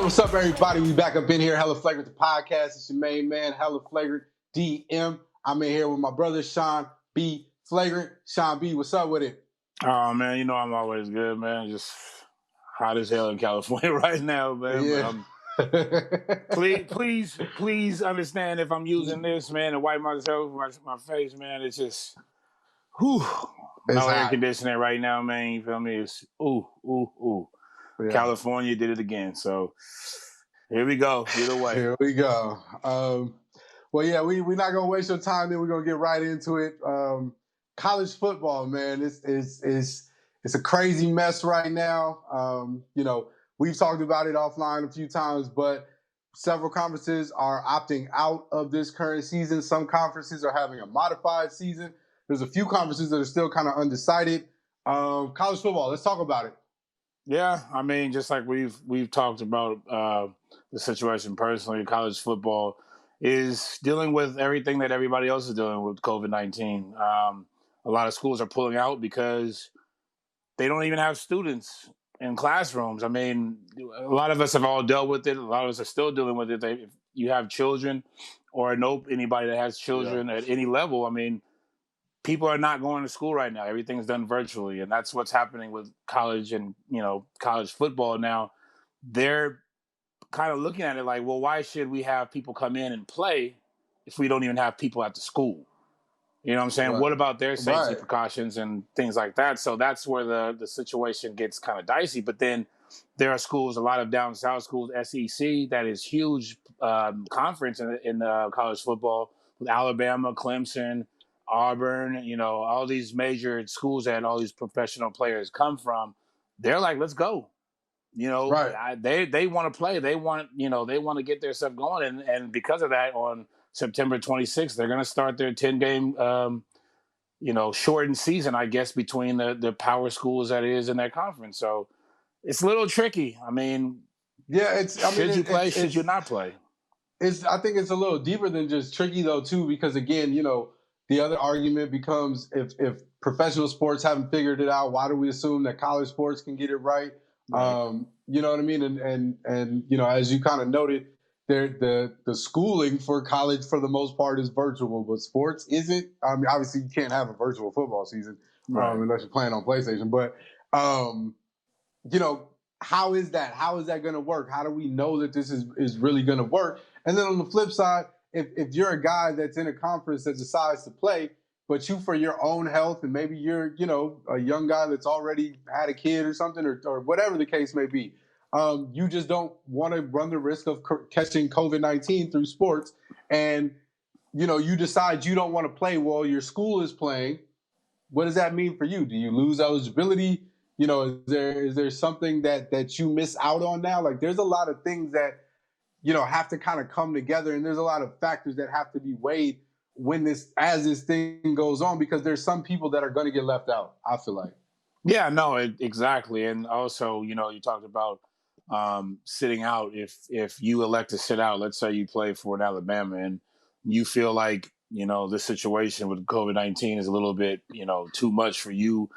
What's up, everybody? We back up in here. Hella Flagrant, the podcast. It's your main man, Hella Flagrant, DM. I'm in here with my brother, Sean B. Flagrant. Sean B., what's up with it? Oh, man, you know I'm always good, man. Just hot as hell in California right now, man. Yeah. But please understand if I'm using this, man, to wipe myself, my face, man. It's just, whew. It's No air hot. conditioning right now, man. You feel me? It's, ooh. Yeah. California did it again. So here we go. Either way. Here we go. Well, yeah, we're not going to waste your time. Then we're going to get right into it. College football, man, it's a crazy mess right now. We've talked about it offline a few times, but several conferences are opting out of this current season. Some conferences are having a modified season. There's a few conferences that are still kind of undecided. College football, let's talk about it. Yeah, I mean, just like we've talked about the situation personally, college football is dealing with everything that everybody else is dealing with COVID-19. A lot of schools are pulling out because they don't even have students in classrooms. I mean, a lot of us have all dealt with it. A lot of us are still dealing with it. If you have children or know anybody that has children at any level, I mean, people are not going to school right now. Everything's done virtually, and that's what's happening with college and college football now. They're kind of looking at it like, well, why should we have people come in and play if we don't even have people at the school? You know what I'm saying? Right. What about their safety precautions and things like that? So that's where the situation gets kind of dicey. But then there are schools, a lot of down south schools, SEC, that is huge conference in college football with Alabama, Clemson, Auburn, all these major schools that all these professional players come from. They're like, let's go. Right. They want to play. They want to get their stuff going. And because of that, on September 26th, they're going to start their 10-game, shortened season, I guess, between the power schools that is in that conference. So it's a little tricky. I mean, yeah, should you play? Should you not play? I think it's a little deeper than just tricky, though, too, because, again, the other argument becomes if professional sports haven't figured it out, why do we assume that college sports can get it right? Right. You know what I mean? And as you kind of noted, the schooling for college for the most part is virtual, but sports isn't. I mean, obviously you can't have a virtual football season unless you're playing on PlayStation. But how is that? How is that going to work? How do we know that this is really going to work? And then on the flip side, if you're a guy that's in a conference that decides to play, but you for your own health, and maybe you're, a young guy that's already had a kid or something, or whatever the case may be, you just don't want to run the risk of catching COVID-19 through sports. And, you decide you don't want to play while your school is playing. What does that mean for you? Do you lose eligibility? Is there something that you miss out on now? Like, there's a lot of things that, have to kind of come together, and there's a lot of factors that have to be weighed as this thing goes on, because there's some people that are going to get left out, I feel like. Yeah, no, exactly. And also, you talked about sitting out. If you elect to sit out, let's say you play for an Alabama and you feel like, this situation with COVID-19 is a little bit, too much for you,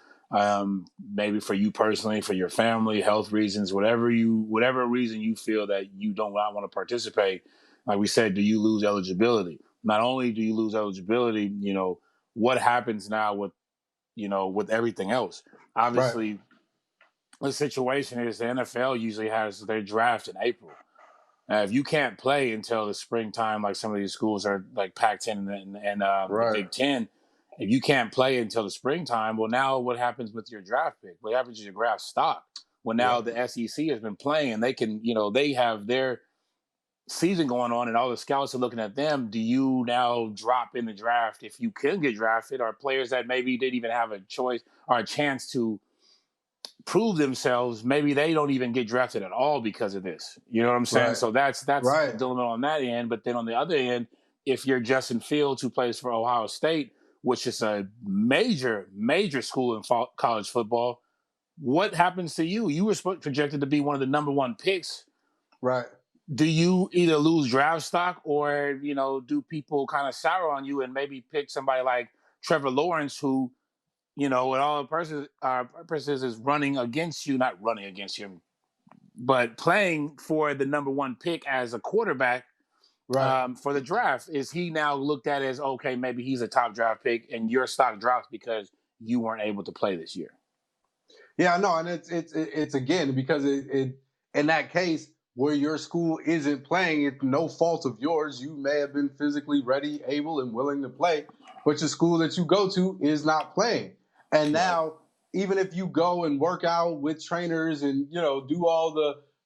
maybe for you personally, for your family, health reasons, whatever reason you feel that you don't want to participate. Like we said, do you lose eligibility? Not only do you lose eligibility, what happens now with everything else? Obviously, the situation is the NFL usually has their draft in April. If you can't play until the springtime, like some of these schools are like Pac-10 and the Big Ten, if you can't play until the springtime, well, now what happens with your draft pick? What happens to your draft stock? Well, now the SEC has been playing, and they can, they have their season going on, and all the scouts are looking at them. Do you now drop in the draft if you can get drafted, or players that maybe didn't even have a choice or a chance to prove themselves, maybe they don't even get drafted at all because of this. You know what I'm saying? So that's the dilemma on that end. But then on the other end, if you're Justin Fields, who plays for Ohio State, which is a major school in college football, what happens to you? You were projected to be one of the number one picks. Right. Do you either lose draft stock, or, do people kind of sour on you and maybe pick somebody like Trevor Lawrence, who, with all purposes is running against you, not running against you, but playing for the number one pick as a quarterback Right. for the draft, is he now looked at as, okay, maybe he's a top draft pick and your stock drops because you weren't able to play this year? Yeah, no, and it's again because it in that case where your school isn't playing, it's no fault of yours. You may have been physically ready, able, and willing to play, but your school that you go to is not playing. And Right. now, even if you go and work out with trainers and do all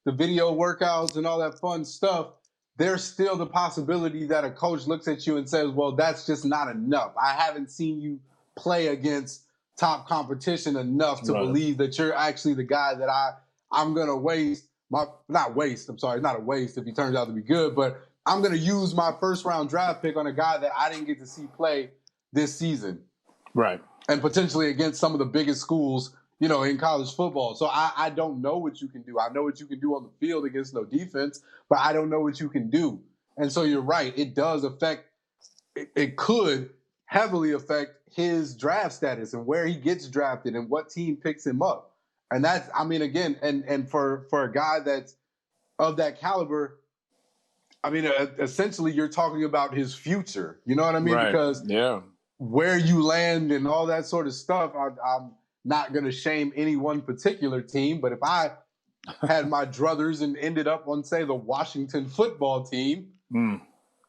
the video workouts and all that fun stuff, there's still the possibility that a coach looks at you and says, "Well, that's just not enough. I haven't seen you play against top competition enough to Right. believe that you're actually the guy that I'm gonna waste my not waste. I'm sorry, not a waste if he turns out to be good, but I'm gonna use my first round draft pick on a guy that I didn't get to see play this season, Right. and potentially against some of the biggest schools, in college football. So I don't know what you can do. I know what you can do on the field against no defense, but I don't know what you can do. And so you're right, it does affect. It could heavily affect his draft status and where he gets drafted and what team picks him up. And that's, I mean, again, and for a guy that's of that caliber, I mean, essentially you're talking about his future. You know what I mean? Right. Because Yeah. where you land and all that sort of stuff, I'm not going to shame any one particular team, but if I had my druthers and ended up on, say, the Washington football team, Mm.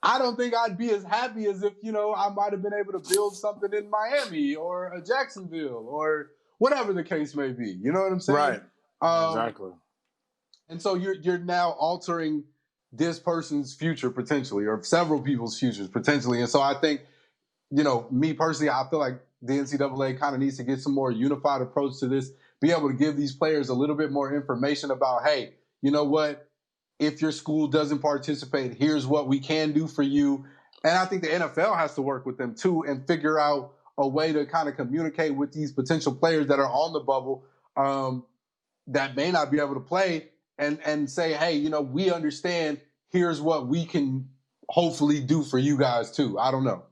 I don't think I'd be as happy as if, I might have been able to build something in Miami or a Jacksonville or whatever the case may be. You know what I'm saying? Right. Um, Exactly. and so you're now altering this person's future potentially, or several people's futures potentially. And so I think, me personally, I feel like the NCAA kind of needs to get some more unified approach to this, be able to give these players a little bit more information about, hey, you know what? If your school doesn't participate, here's what we can do for you. And I think the NFL has to work with them too and figure out a way to kind of communicate with these potential players that are on the bubble, that may not be able to play, and say, hey, we understand. Here's what we can hopefully do for you guys too. I don't know.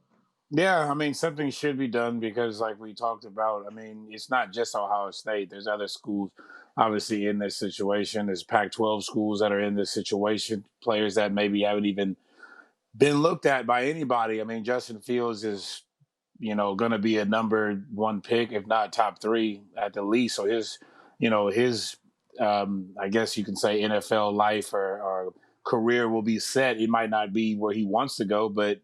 Yeah, I mean, something should be done because, like we talked about, I mean, it's not just Ohio State. There's other schools, obviously, in this situation. There's Pac-12 schools that are in this situation, players that maybe haven't even been looked at by anybody. I mean, Justin Fields is, going to be a number one pick, if not top three at the least. So his, I guess you can say NFL life or career will be set. It might not be where he wants to go, but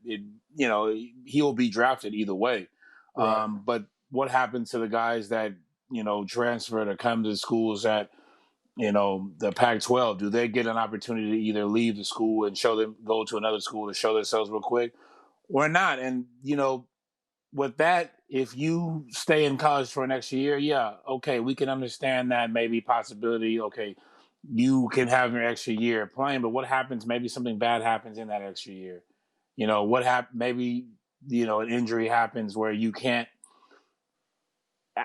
he'll be drafted either way. Right. But what happens to the guys that, transfer to come to the schools that, the Pac-12? Do they get an opportunity to either leave the school and go to another school to show themselves real quick or not? And, with that, if you stay in college for an extra year, yeah, okay, we can understand that maybe possibility. Okay, you can have your extra year playing, but what happens? Maybe something bad happens in that extra year. What happened? Maybe an injury happens where you can't.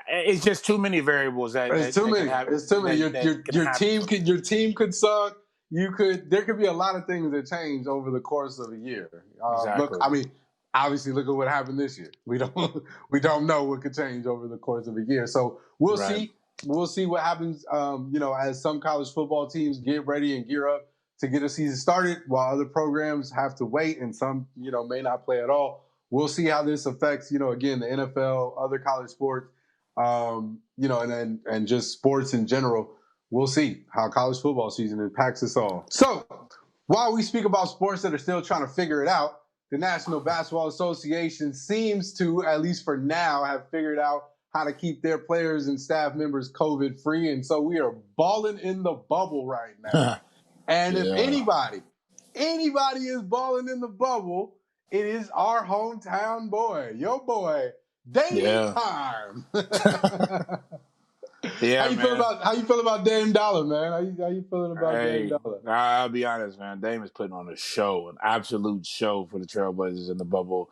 It's just too many variables It's too that can many. happen. It's too many. That can happen. Your team could suck. There could be a lot of things that change over the course of a year. Look, Exactly. I mean, obviously, look at what happened this year. We don't know what could change over the course of a year. So we'll Right. see. We'll see what happens. As some college football teams get ready and gear up to get a season started, while other programs have to wait, and some may not play at all. We'll see how this affects again the NFL, other college sports, and just sports in general. We'll see how college football season impacts us all. So while we speak about sports that are still trying to figure it out, the National Basketball Association seems to, at least for now, have figured out how to keep their players and staff members COVID free. And so we are balling in the bubble right now. And if Yeah. anybody is balling in the bubble, it is our hometown boy, your boy, Dame Yeah. Time. Yeah, how you feel about Dame Dollar, man? How you feeling about Dame Hey, Dollar? I'll be honest, man. Dame is putting on a show, an absolute show for the Trailblazers in the bubble.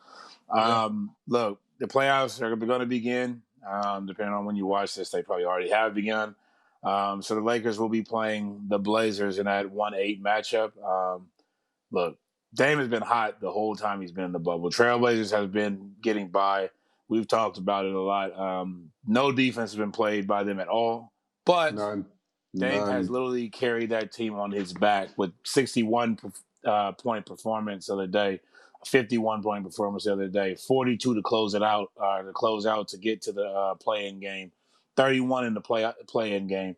Yeah. Look, the playoffs are going to begin. Depending on when you watch this, they probably already have begun. So the Lakers will be playing the Blazers in that 1-8 matchup. Look, Dame has been hot the whole time he's been in the bubble. Trailblazers has been getting by. We've talked about it a lot. No defense has been played by them at all. But None. Dame has None. literally carried that team on his back with 61 point performance the other day, 51 point performance the other day, 42 to close it out, to get to the play-in game, 31 in the play-in game.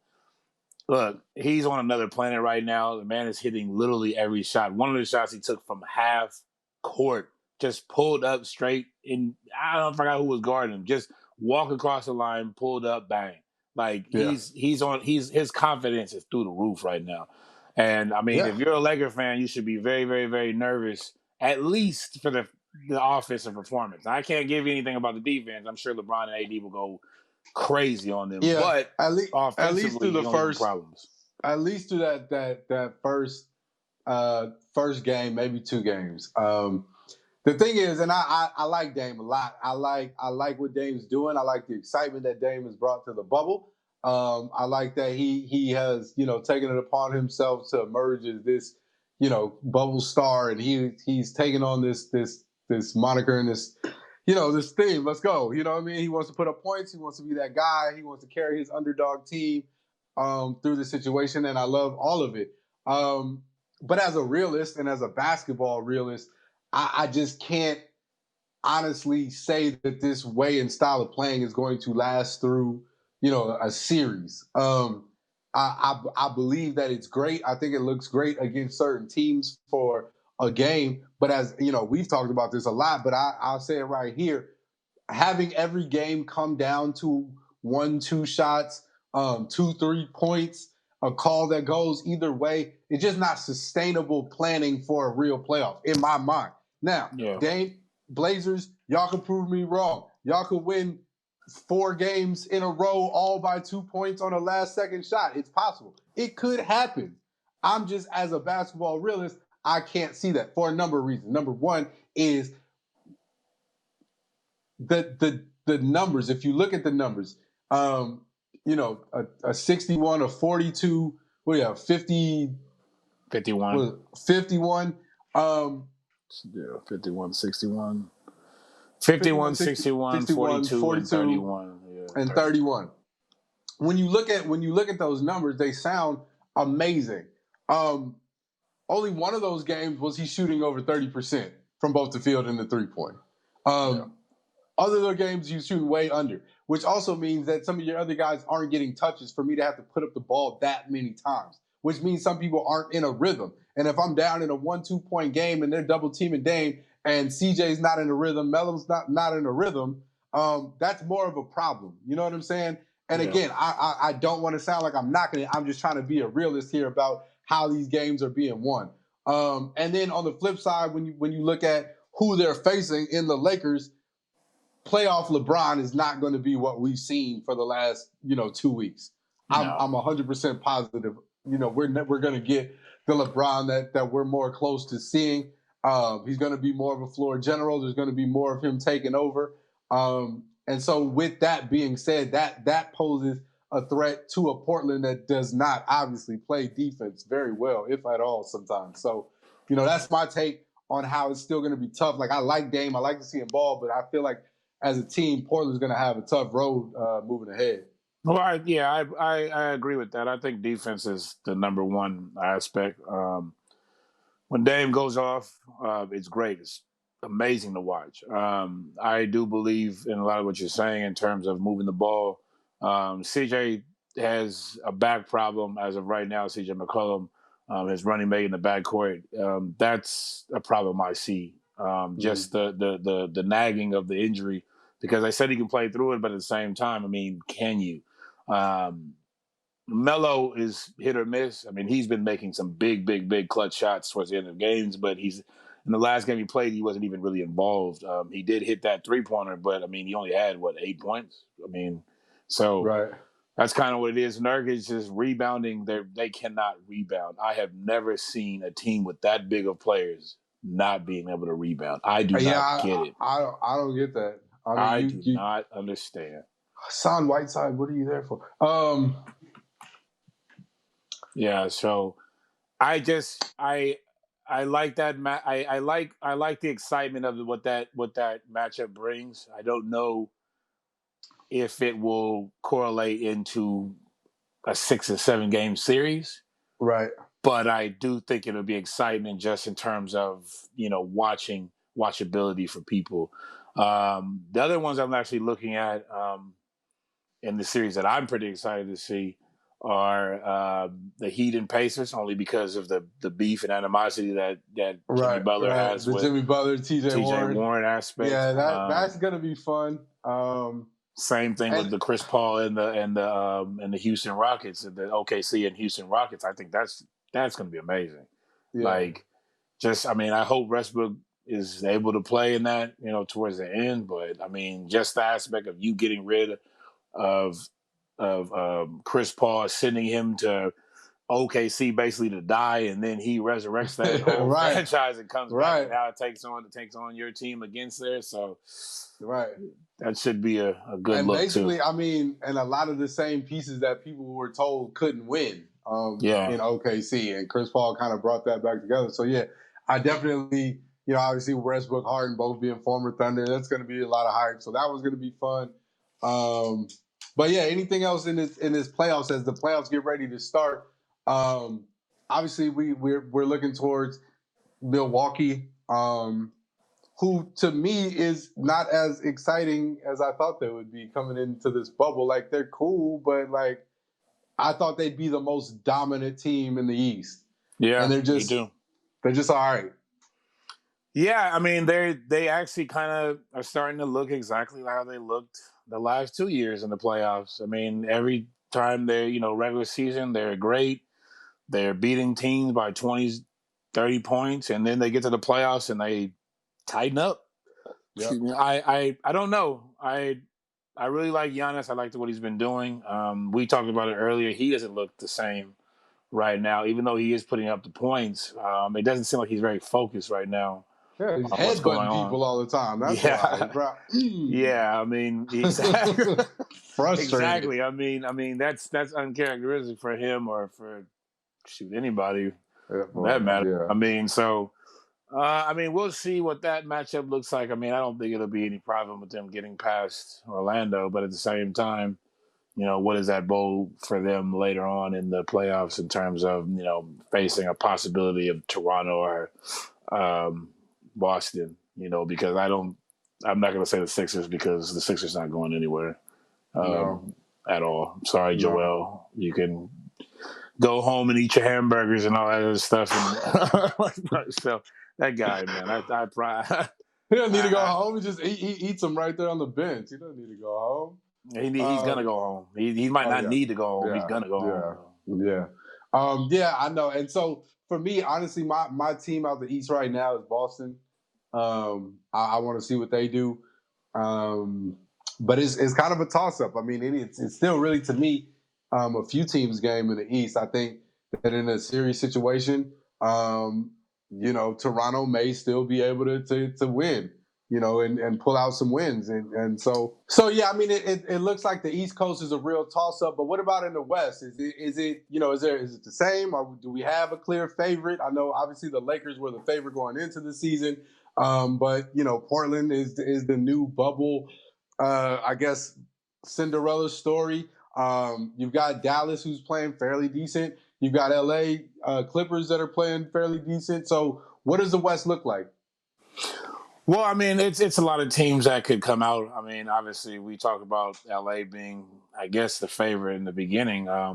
Look, he's on another planet right now. The man is hitting literally every shot. One of the shots he took from half court just pulled up straight in. I forgot who was guarding him. Just walk across the line, pulled up, bang. Like Yeah. his confidence is through the roof right now. And I mean, Yeah. if you're a Laker fan, you should be very, very, very nervous, at least for the offensive performance. I can't give you anything about the defense. I'm sure LeBron and AD will go crazy on them, Yeah. but At least through offensively, the you don't have first. problems. At least through that first game, maybe 2 games. The thing is, and I like Dame a lot. I like what Dame's doing. I like the excitement that Dame has brought to the bubble. I like that he has taken it upon himself to emerge as this bubble star, and he's taken on this moniker and this theme. Let's go. You know what I mean? He wants to put up points. He wants to be that guy. He wants to carry his underdog team through the situation, and I love all of it. But as a realist and as a basketball realist, I just can't honestly say that this way and style of playing is going to last through, a series. I believe that it's great. I think it looks great against certain teams for a game. But as we've talked about this a lot, but I'll say it right here. Having every game come down to 1-2 shots, 2-3 points, a call that goes either way, it's just not sustainable planning for a real playoff in my mind. Now, Yeah. Dame, Blazers, y'all can prove me wrong. Y'all could win 4 games in a row all by 2 points on a last second shot. It's possible. It could happen. I'm just, as a basketball realist, I can't see that for a number of reasons. Number one is the numbers. If you look at the numbers, a 61, a 42, what do you have, 50, 51. 51. Yeah, 51, 61. 51, 61, 42, and 31. Yeah, and 31. When you look at those numbers, they sound amazing. Only one of those games was he shooting over 30% from both the field and the 3-point. Other games he's shooting way under, which also means that some of your other guys aren't getting touches for me to have to put up the ball that many times, which means some people aren't in a rhythm. And if I'm down in a 1-2 point game and they're double teaming Dame and CJ's not in a rhythm, Melo's not in a rhythm, that's more of a problem. You know what I'm saying? And again, I don't want to sound like I'm knocking it. I'm just trying to be a realist here about how these games are being won. And then on the flip side, when you look at who they're facing in the Lakers, playoff LeBron is not going to be what we've seen for the last 2 weeks. I'm 100% positive. We're going to get the LeBron that we're more close to seeing. He's going to be more of a floor general. There's going to be more of him taking over. And so, with that being said, that poses a threat to a Portland that does not obviously play defense very well, if at all, sometimes. So, that's my take on how it's still going to be tough. Like, I like Dame, I like to see him ball, but I feel like as a team, Portland's going to have a tough road moving ahead. Well, I agree with that. I think defense is the number one aspect. When Dame goes off, it's great. It's amazing to watch. I do believe in a lot of what you're saying in terms of moving the ball. CJ has a back problem as of right now. CJ McCollum, his running mate in the backcourt. That's a problem I see. Just the nagging of the injury, because I said he can play through it, but at the same time, I mean, can you? Melo is hit or miss. I mean, he's been making some big clutch shots towards the end of games, but in the last game he played, he wasn't even really involved. He did hit that 3-pointer, but I mean, he only had 8 points. I mean, so right. That's kind of what it is. Nurkic is rebounding. They cannot rebound. I have never seen a team with that big of players not being able to rebound. I do not get it. I don't get that. I do not understand. Hassan Whiteside, what are you there for? Yeah, so I like that. I like the excitement of what that matchup brings. I don't know if it will correlate into a 6 or 7 game series. Right. But I do think it'll be exciting just in terms of watchability for people. The other ones I'm actually looking at in the series that I'm pretty excited to see are the Heat and Pacers, only because of the beef and animosity that Jimmy Right. Butler Right. has The with Jimmy Butler, T.J. T.J. Warren. Warren aspect. Yeah, that's gonna be fun. Same thing with And the Chris Paul and the Houston Rockets, the OKC and Houston Rockets. I think that's going to be amazing. yeah, Like, I hope Westbrook is able to play in that, towards the end. But I mean, just the aspect of you getting rid of Chris Paul, sending him to OKC basically to die, and then he resurrects that whole right, franchise and comes back, and right, now it takes on your team against there. So right. that should be a good And look too. basically, I mean, and a lot of the same pieces that people were told couldn't win Yeah. in OKC, and Chris Paul kind of brought that back together. So yeah, I definitely, obviously Westbrook, Harden both being former Thunder, that's going to be a lot of hype. So that was going to be fun. But yeah, anything else in this playoffs as the playoffs get ready to start? Obviously, we're looking towards Milwaukee. Who to me is not as exciting as I thought they would be coming into this bubble. Like, they're cool, but like I thought they'd be the most dominant team in the East. Yeah, And they're just all right. Yeah, I mean they actually kind of are starting to look exactly how they looked the last 2 years in the playoffs. I mean, every time they're, regular season, they're great. They're beating teams by 20, 30 points, and then they get to the playoffs and they tighten up. Yep. I don't know. I really like Giannis. I like what he's been doing. We talked about it earlier. He doesn't look the same right now, even though he is putting up the points. It doesn't seem like he's very focused right now. Yeah, he's headbutting people all the time. That's why, bro. Yeah, I mean, exactly. Frustrated. Exactly. I mean, that's uncharacteristic for him or for anybody for that matter. Yeah. I mean, so we'll see what that matchup looks like. I mean, I don't think it'll be any problem with them getting past Orlando, but at the same time, what does that bode for them later on in the playoffs in terms of, facing a possibility of Toronto or Boston, because I'm not going to say the Sixers because the Sixers not going anywhere at all. Sorry, Joel. You can go home and eat your hamburgers and all that other stuff. And so that guy, man, I probably he doesn't need to go home. He just he eats them right there on the bench. He doesn't need to go home. He's gonna go home. He might not need to go home. Yeah. He's gonna go home. Yeah. Yeah, I know. And so for me, honestly, my team out the East right now is Boston. I want to see what they do. But it's kind of a toss up. I mean, it's still really, to me, a few teams game in the East. I think that in a series situation, Toronto may still be able to win, and pull out some wins. And so yeah, I mean, it looks like the East Coast is a real toss up. But what about in the West? Is it the same, or do we have a clear favorite? I know obviously the Lakers were the favorite going into the season, but Portland is the new bubble, I guess, Cinderella story. You've got Dallas, who's playing fairly decent. You've got LA Clippers that are playing fairly decent. So what does the West look like? Well, I mean, it's a lot of teams that could come out. I mean, obviously, we talk about LA being, I guess, the favorite in the beginning. I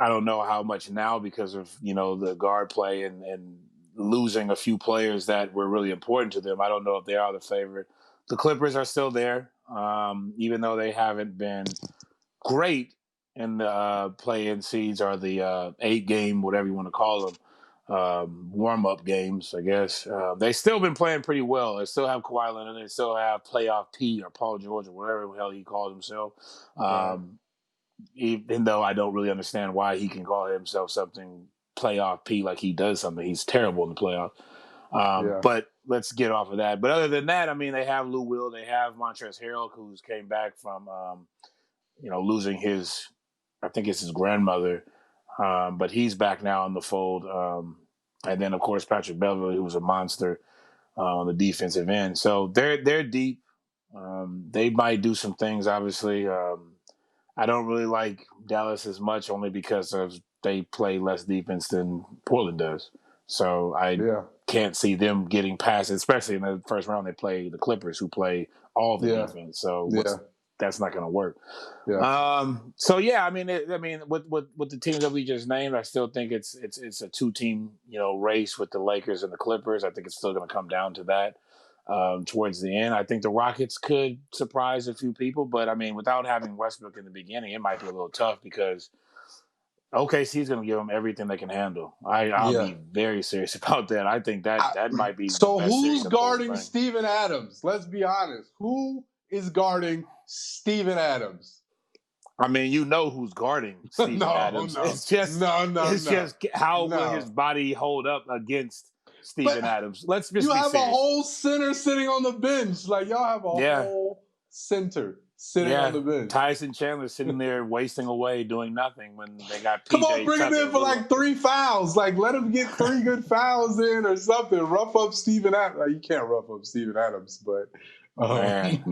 don't know how much now because of, the guard play and losing a few players that were really important to them. I don't know if they are the favorite. The Clippers are still there, even though they haven't been great in the play-in seeds or the 8-game, whatever you want to call them, warm-up games, I guess. They've still been playing pretty well. They still have Kawhi Leonard. They still have Playoff P or Paul George or whatever the hell he calls himself. Even though I don't really understand why he can call himself something Playoff P like he does something. He's terrible in the playoffs. But let's get off of that. But other than that, I mean, they have Lou Will. They have Montrezl Harrell, who's came back from, losing his, I think it's his grandmother. But he's back now in the fold. And then, of course, Patrick Beverley, who was a monster on the defensive end. So they're deep. They might do some things, obviously. I don't really like Dallas as much only because of they play less defense than Portland does. So I Yeah, can't see them getting past it, especially in the first round they play the Clippers who play all the yeah, defense. So yeah, that's not going to work. yeah. So yeah, I mean, with the teams that we just named, I still think it's a two-team race with the Lakers and the Clippers. I think it's still going to come down to that towards the end. I think the Rockets could surprise a few people, but I mean, without having Westbrook in the beginning, it might be a little tough because OKC is going to give them everything they can handle. I'll Yeah. be very serious about that. I think that might be the So best who's series of the whole guarding thing. Steven Adams? Let's be honest. Who is guarding Steven Adams? I mean, you know who's guarding Steven No, Adams. no, It's just no, how will his no. body hold up against But Steven Adams? Let's you just be have a serious. whole center sitting on the bench. Like y'all have a Yeah, whole center sitting on yeah. the bench. Tyson Chandler sitting there wasting away doing nothing when they got Come on, PJ bring him Tucker. in for like 3 fouls. Like let him get 3 good fouls in or something. Rough up Steven Adams. Like, you can't rough up Steven Adams, but Man.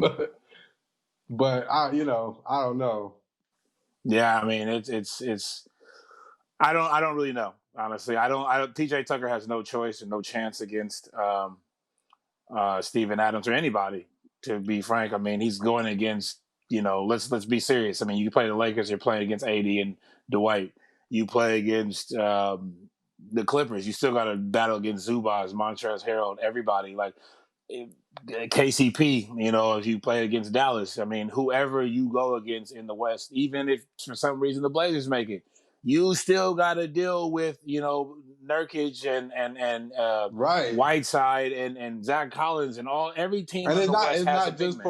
but I don't know. Yeah, I mean it's I don't really know, honestly. I don't PJ Tucker has no choice and no chance against Steven Adams or anybody, to be frank. I mean, he's going against, let's be serious. I mean, you play the Lakers, you're playing against AD and Dwight. You play against the Clippers, you still got to battle against Zubaz, Montrezl Harrell, everybody. Like KCP, if you play against Dallas, I mean, whoever you go against in the West, even if for some reason the Blazers make it, you still got to deal with, Nurkic and Right. Whiteside and Zach Collins and every team And in it's the not West it's has a not big just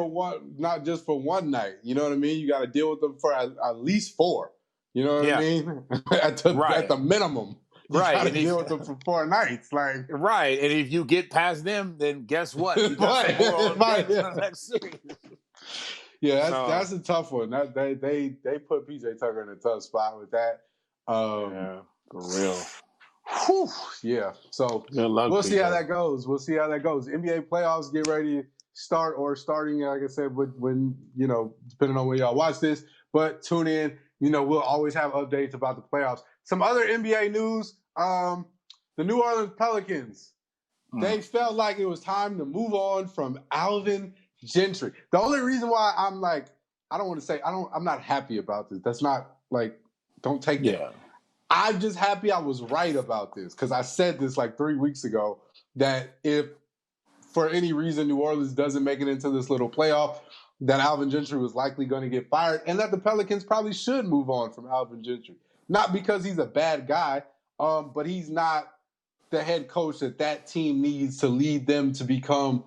for man. one night. You know what I mean? You got to deal with them for at least 4. You know what I Yeah, mean? at the minimum, you right. got to And deal with them for 4 nights. Like right, and if you get past them, then guess what? You got some more on but, deck for the next series. yeah, So that's a tough one. They put PJ Tucker in a tough spot with that. yeah, for real. Whew, yeah. So Good luck, we'll see how PJ. that goes. NBA playoffs get ready to start or starting, like I said, when depending on when y'all watch this. But tune in. We'll always have updates about the playoffs. Some other NBA news. The New Orleans Pelicans. They felt like it was time to move on from Alvin Gentry. The only reason why I'm like, I don't want to say I'm not happy about this. That's not like, don't take that. Yeah. I'm just happy I was right about this because I said this like 3 weeks ago that if for any reason New Orleans doesn't make it into this little playoff, that Alvin Gentry was likely going to get fired and that the Pelicans probably should move on from Alvin Gentry. Not because he's a bad guy, but he's not the head coach that team needs to lead them to become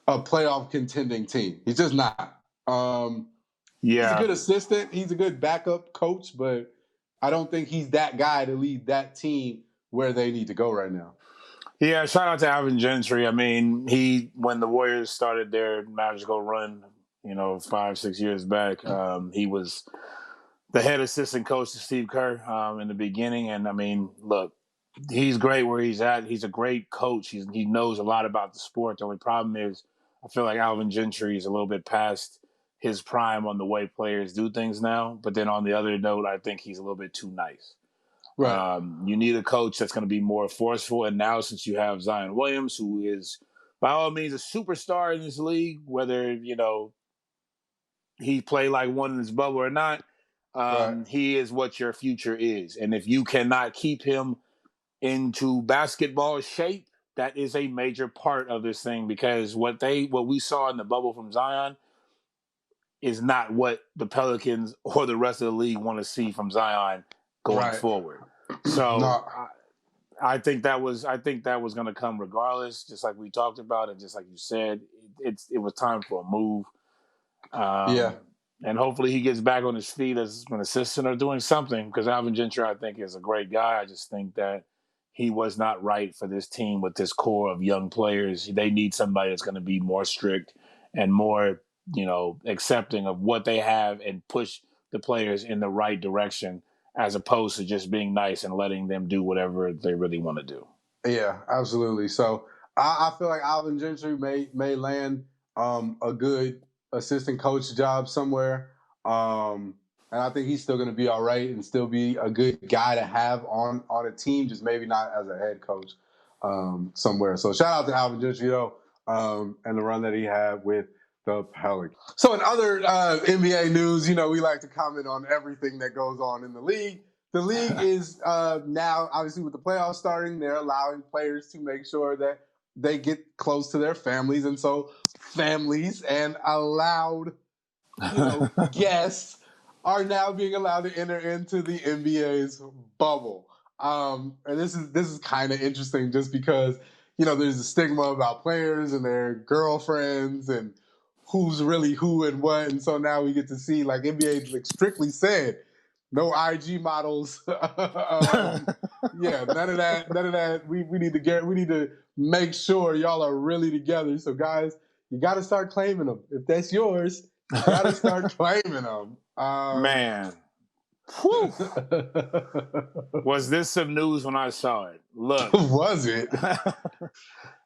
a playoff contending team. He's just not. He's a good assistant. He's a good backup coach, but I don't think he's that guy to lead that team where they need to go right now. Yeah, shout out to Alvin Gentry. I mean, when the Warriors started their magical run, 5-6 years back, he was the head assistant coach to Steve Kerr in the beginning. And I mean, look, he's great where he's at. He's a great coach. He knows a lot about the sport. The only problem is I feel like Alvin Gentry is a little bit past his prime on the way players do things now. But then on the other note, I think he's a little bit too nice. Right. You need a coach that's going to be more forceful. And now since you have Zion Williams, who is by all means a superstar in this league, whether, he played like one in his bubble or not, Right. he is what your future is. And if you cannot keep him into basketball shape, that is a major part of this thing because what we saw in the bubble from Zion is not what the Pelicans or the rest of the league want to see from Zion going forward. So No. I think that was going to come regardless, just like we talked about, and just like you said, it was time for a move. Yeah. And hopefully he gets back on his feet as an assistant or doing something because Alvin Gentry, I think, is a great guy. I just think that he was not right for this team with this core of young players. They need somebody that's going to be more strict and more, accepting of what they have and push the players in the right direction as opposed to just being nice and letting them do whatever they really want to do. Yeah, absolutely. So I feel like Alvin Gentry may land a good assistant coach job somewhere. and I think he's still going to be all right and still be a good guy to have on a team, just maybe not as a head coach somewhere. So shout out to Alvin Gentry, and the run that he had with the Pelicans. So in other NBA news, we like to comment on everything that goes on in the league. The league is now, obviously, with the playoffs starting, they're allowing players to make sure that they get close to their families. And so families and allowed, guests are now being allowed to enter into the NBA's bubble. And this is kind of interesting just because, there's a stigma about players and their girlfriends and who's really who and what. And so now we get to see, like, NBA strictly said, no IG models. None of that. We need to make sure y'all are really together. So guys, you got to start claiming them. If that's yours, you got to start claiming them. Man. Whew. Was this some news when I saw it? Look. Was it?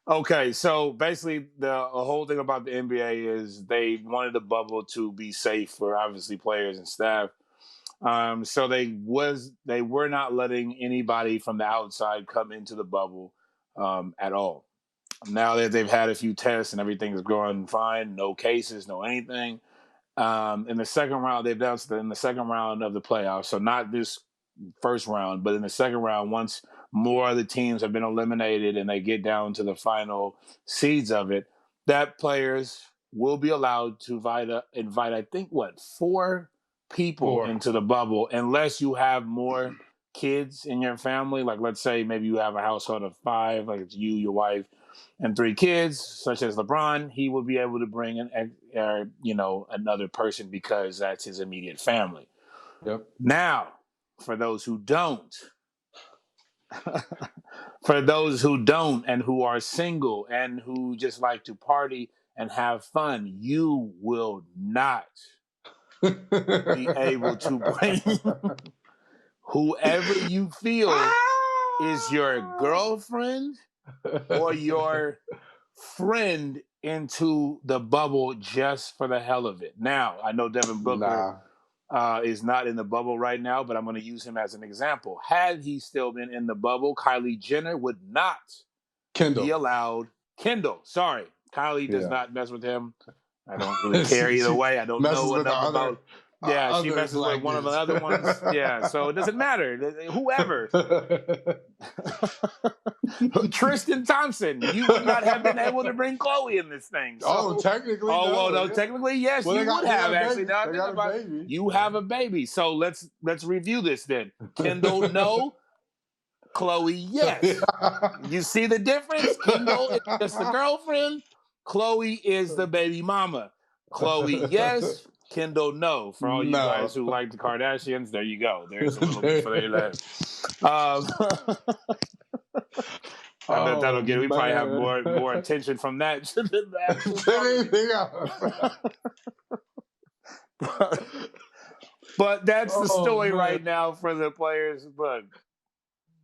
Okay, so basically the whole thing about the NBA is they wanted the bubble to be safe for obviously players and staff. So they were not letting anybody from the outside come into the bubble at all. Now that they've had a few tests and everything is going fine, no cases, no anything. In the second round, they've done in the second round of the playoffs. So not this first round, but in the second round, once more of the teams have been eliminated and they get down to the final seeds of it, that players will be allowed to invite I think, 4 people into the bubble, unless you have more kids in your family. Like, let's say maybe you have a household of 5, like it's you, your wife, and 3 kids, such as LeBron. He would be able to bring in, another person because that's his immediate family. Yep. Now, for those who don't, and who are single and who just like to party and have fun, you will not be able to bring whoever you feel is your girlfriend or your friend into the bubble just for the hell of it. Now, I know Devin Booker is not in the bubble right now, but I'm going to use him as an example. Had he still been in the bubble, Kylie Jenner would not be allowed. Kendall, sorry. Kylie does not mess with him. I don't really care either way. I don't know enough about... Yeah, she messes with one of the other ones. Yeah, so it doesn't matter. Whoever. Tristan Thompson, you would not have been able to bring Chloe in this thing. So. Technically. Technically, yes, you would have actually. Now I think about it. You have a baby. So let's review this then. Kendall, no. Chloe, yes. You see the difference? Kendall is just the girlfriend. Chloe is the baby mama. Chloe, yes. Kendall, no. For all you guys who like the Kardashians, there you go. There's a little bit for that. I bet that'll get. We probably have more attention from that than the actual. But that's the story right now for the players. But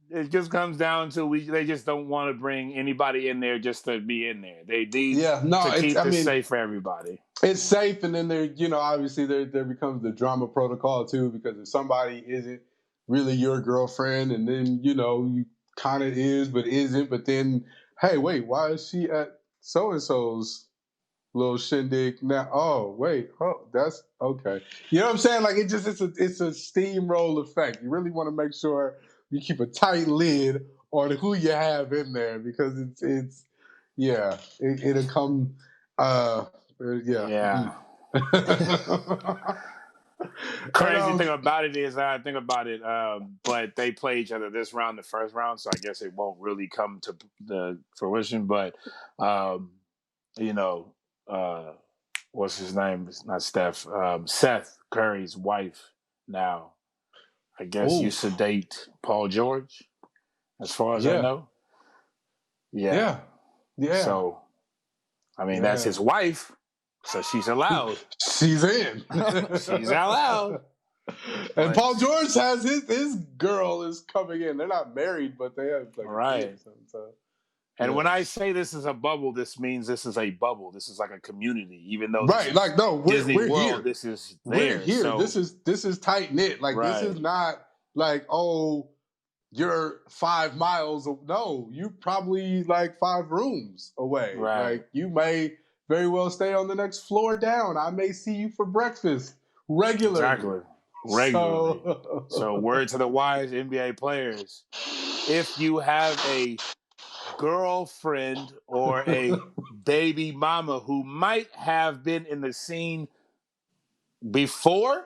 it just comes down to they just don't want to bring anybody in there just to be in there. They need to keep this safe for everybody. It's safe, and then there, obviously there becomes the drama protocol too, because if somebody isn't really your girlfriend, and then you kind of is but isn't, but then hey, wait, why is she at so and so's little shindig now? Oh, wait, that's okay. You know what I'm saying? Like it's a steamroll effect. You really want to make sure you keep a tight lid on who you have in there, because it'll come. Yeah. Crazy thing about it is, I think about it, but they play each other this round, the first round, so I guess it won't really come to the fruition. But what's his name? It's not Steph. Seth Curry's wife now, I guess, used to date Paul George, as far as I know. Yeah. So, I mean, that's his wife, so she's allowed. She's in. She's allowed. And Paul George has his girl is coming in. They're not married, but they have kids. So. And when I say this is a bubble, this means this is a bubble. This is like a community. Even though this Right. is Like, no, Disney we're World, here. this is We're there. here. So This is tight knit. Like, this is right, not like, oh, you're 5 miles. No, you probably like 5 rooms away. right, Like, you may very well stay on the next floor down. I may see you for breakfast regularly. exactly, regularly. So So word to the wise NBA players: if you have a girlfriend or a baby mama who might have been in the scene before,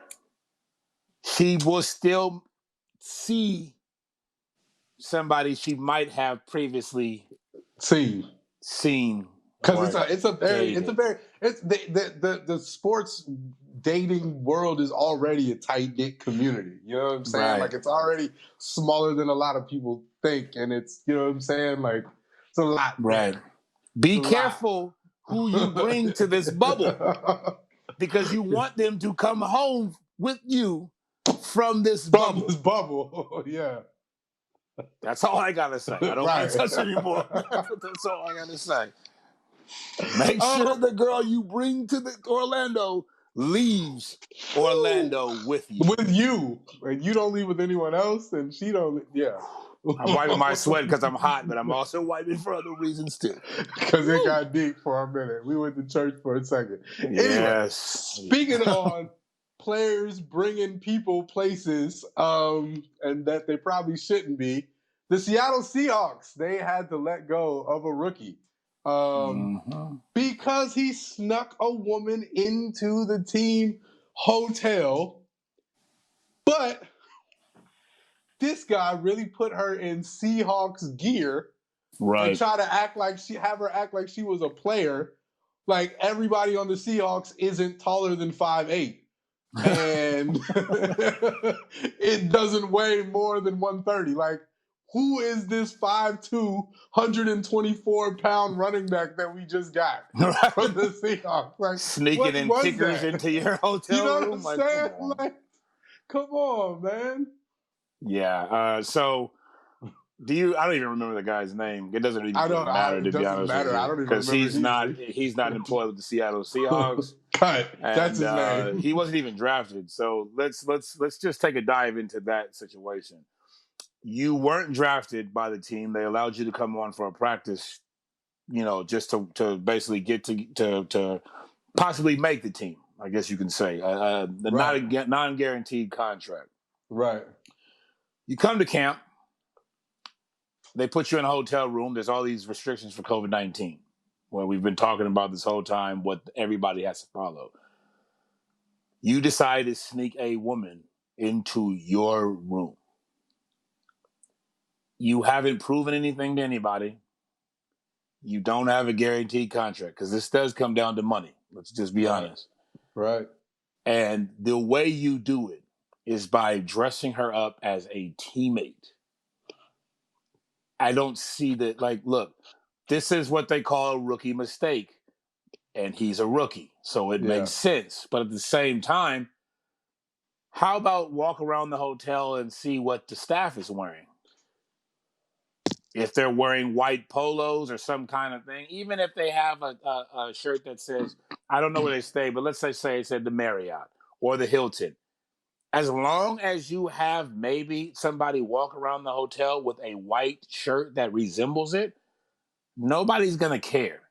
she will still see somebody she might have previously see, seen because or it's a dated. very it's the sports dating world is already a tight knit community. You know what I'm saying? Right, Like, it's already smaller than a lot of people think, and it's, you know what I'm saying? Like, it's a lot right. there. It's Be a lot. careful who you bring to this bubble because you want them to come home with you from this From this bubble. bubble. Yeah. That's all I gotta say. I don't want Right. to touch anymore. That's all I gotta say. Make um, sure the girl you bring to the Orlando leaves Orlando with you. with you, and you don't leave with anyone else, and she don't. Yeah. I'm wiping my sweat because I'm hot, but I'm also wiping for other reasons too. Because it Woo! got deep for a minute. We went to church for a second. Anyway, Yes. speaking on players bringing people places, and that they probably shouldn't be, the Seattle Seahawks, they had to let go of a rookie, Mhm. because he snuck a woman into the team hotel, but this guy really put her in Seahawks gear and Right. try to have her act like she was a player. Like, everybody on the Seahawks isn't taller than 5'8", and it doesn't weigh more than 130. Like, who is this 5'2", 124-pound running back that we just got from the Seahawks? Like, Sneaking what in was kickers that? into your You hotel know what I'm room? Like, come saying? on. Like, come on, man. Yeah. So do you? I don't even remember the guy's name. It doesn't even I really don't. matter, to It be doesn't honest with matter. I you, don't even because remember he's not employed with the Seattle either. Seahawks, Cut. That's and his name. he wasn't even drafted. So let's just take a dive into that situation. You weren't drafted by the team. They allowed you to come on for a practice, just to basically get to possibly make the team. I guess you can say the Right. non-guaranteed contract. Right. You come to camp. They put you in a hotel room. There's all these restrictions for COVID-19, where we've been talking about this whole time, what everybody has to follow. You decide to sneak a woman into your room. You haven't proven anything to anybody. You don't have a guaranteed contract, because this does come down to money. Let's just be Right. honest. Right. And the way you do it is by dressing her up as a teammate. I don't see that. Like, look, this is what they call a rookie mistake, and he's a rookie, so it Yeah. makes sense. But at the same time, how about walk around the hotel and see what the staff is wearing? If they're wearing white polos or some kind of thing, even if they have a shirt that says, I don't know where they stay, but let's say it said the Marriott or the Hilton. As long as you have maybe somebody walk around the hotel with a white shirt that resembles it, nobody's going to care.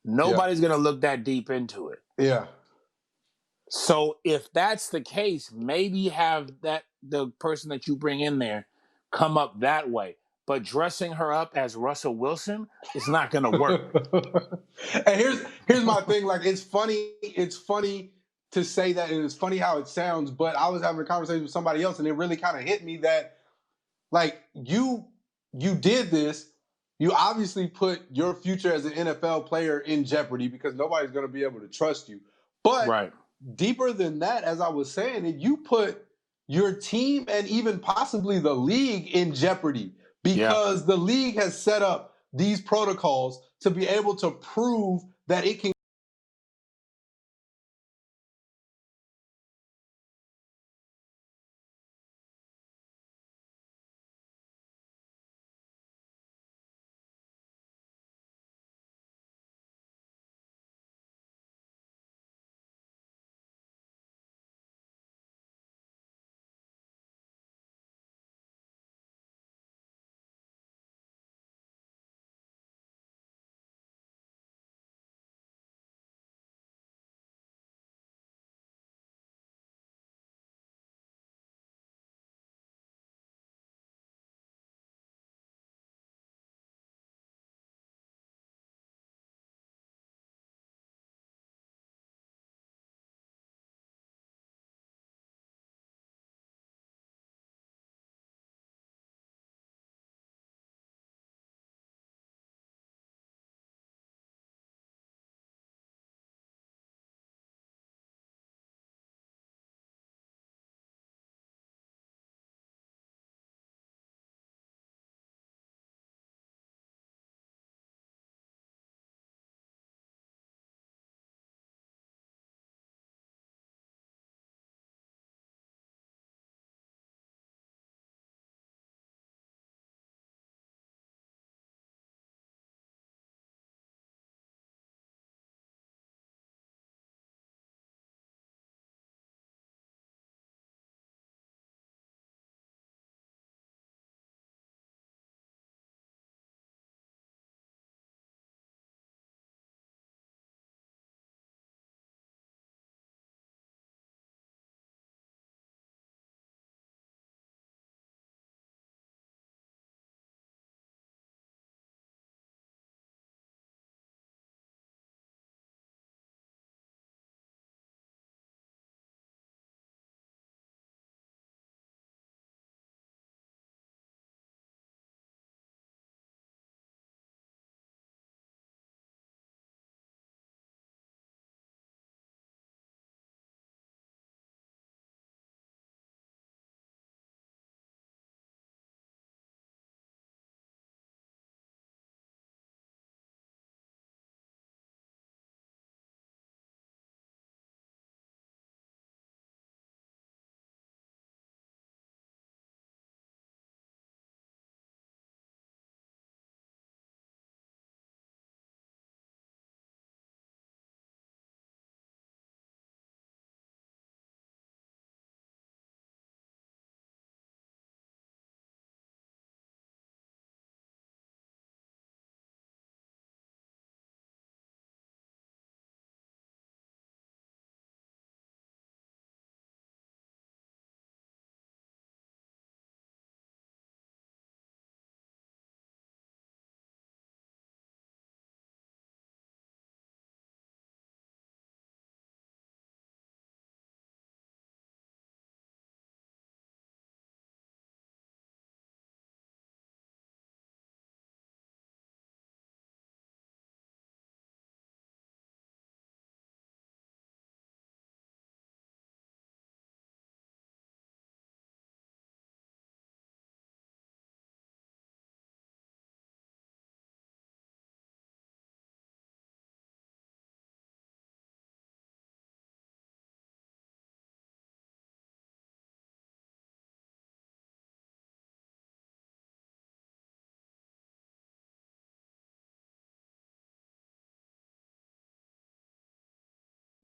Yeah. Nobody's going to look that deep into it. Yeah. So if that's the case, maybe have the person that you bring in there come up that way. But dressing her up as Russell Wilson is not going to work. And here's my thing. Like, it's funny. It's funny to say that, and it's funny how it sounds. But I was having a conversation with somebody else, and it really kind of hit me that, like, you did this. You obviously put your future as an NFL player in jeopardy, because nobody's going to be able to trust you. But Right. deeper than that, as I was saying, you put your team and even possibly the league in jeopardy, Yeah. because the league has set up these protocols to be able to prove that it can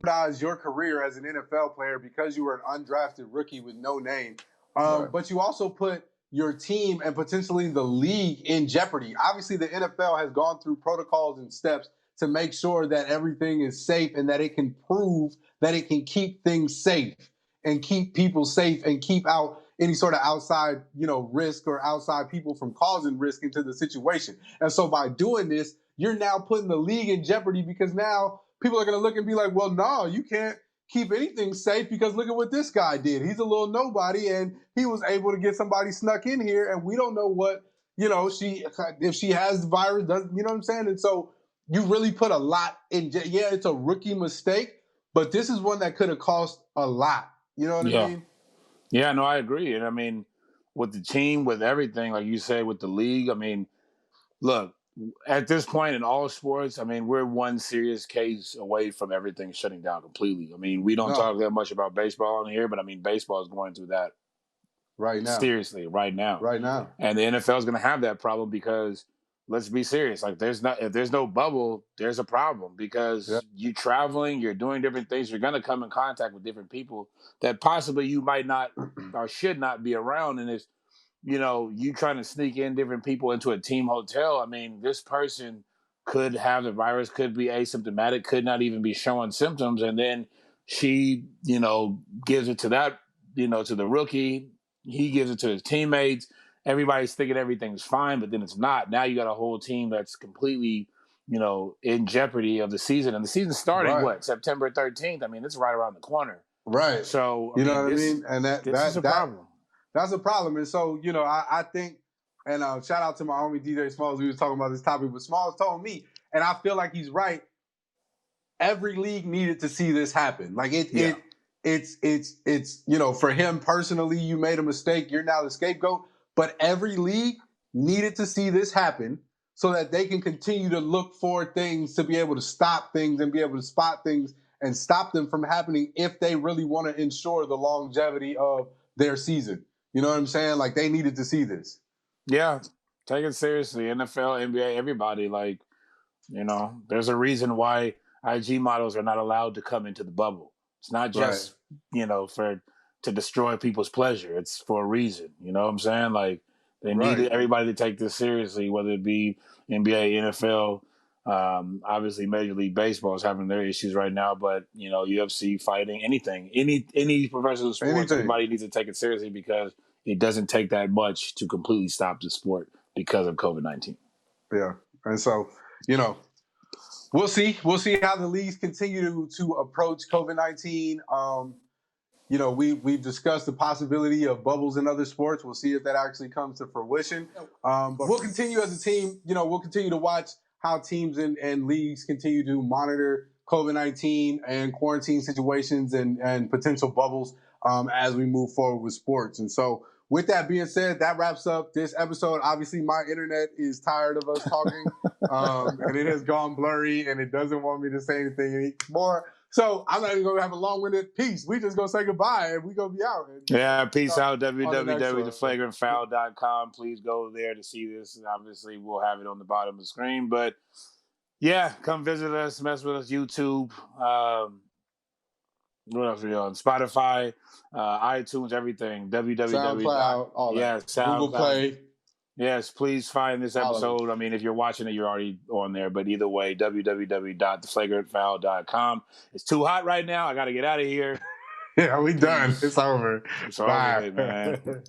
jeopardize your career as an NFL player because you were an undrafted rookie with no name. Right. But you also put your team and potentially the league in jeopardy. Obviously, the NFL has gone through protocols and steps to make sure that everything is safe and that it can prove that it can keep things safe and keep people safe and keep out any sort of outside, risk or outside people from causing risk into the situation. And so by doing this, you're now putting the league in jeopardy because now people are going to look and be like, well, no, you can't keep anything safe because look at what this guy did. He's a little nobody and he was able to get somebody snuck in here and we don't know what, if she has the virus, you know what I'm saying? And so you really put a lot in. Yeah, it's a rookie mistake, but this is one that could have cost a lot. You know what I mean? Yeah, no, I agree. And I mean, with the team, with everything, like you say, with the league, I mean, look, at this point in all sports, I mean, we're one serious case away from everything shutting down completely. I mean, we don't talk that much about baseball in here, but I mean, baseball is going through that right now. Seriously, right now. Right now. And the NFL is going to have that problem because let's be serious. Like, if there's no bubble, there's a problem because you traveling, you're doing different things. You're going to come in contact with different people that possibly you might not or should not be around. And it's, you trying to sneak in different people into a team hotel. I mean, this person could have the virus, could be asymptomatic, could not even be showing symptoms. And then she, gives it to that, to the rookie. He gives it to his teammates. Everybody's thinking everything's fine, but then it's not. Now you got a whole team that's completely, in jeopardy of the season. And the season's starting, September 13th? I mean, it's right around the corner. Right. So, you know what I mean? And this is a problem. That's a problem. And so, I think, and shout out to my homie DJ Smalls. We was talking about this topic, but Smalls told me, and I feel like he's right. Every league needed to see this happen. Like it's for him personally, you made a mistake. You're now the scapegoat. But every league needed to see this happen so that they can continue to look for things to be able to stop things and be able to spot things and stop them from happening if they really want to ensure the longevity of their season. You know what I'm saying? Like, they needed to see this. Yeah, take it seriously. NFL, NBA, everybody. Like, there's a reason why IG models are not allowed to come into the bubble. It's not just, to destroy people's pleasure. It's for a reason. You know what I'm saying? Like, they needed everybody to take this seriously, whether it be NBA, NFL. Obviously, Major League Baseball is having their issues right now, but UFC, fighting, anything, any professional sports, everybody needs to take it seriously because it doesn't take that much to completely stop the sport because of COVID-19. Yeah, and so we'll see. We'll see how the leagues continue to approach COVID-19. We've discussed the possibility of bubbles in other sports. We'll see if that actually comes to fruition. But we'll continue as a team. We'll continue to watch how teams and leagues continue to monitor COVID-19 and quarantine situations and potential bubbles as we move forward with sports. And so with that being said, that wraps up this episode. Obviously, my internet is tired of us talking, and it has gone blurry, and it doesn't want me to say anything anymore. So I'm not even going to have a long-winded piece. We just going to say goodbye, and we going to be out. Peace out, www.theflagrantfoul.com. Please go there to see this. And obviously, we'll have it on the bottom of the screen. But, yeah, come visit us, mess with us, YouTube. What else are we on? Spotify, iTunes, everything. SoundCloud, all that. Yeah, SoundCloud. Google Play. Yes, please find this episode. I mean, if you're watching it, you're already on there. But either way, www.theflagrantfoul.com. It's too hot right now. I got to get out of here. Yeah, we done. It's over. It's over, man.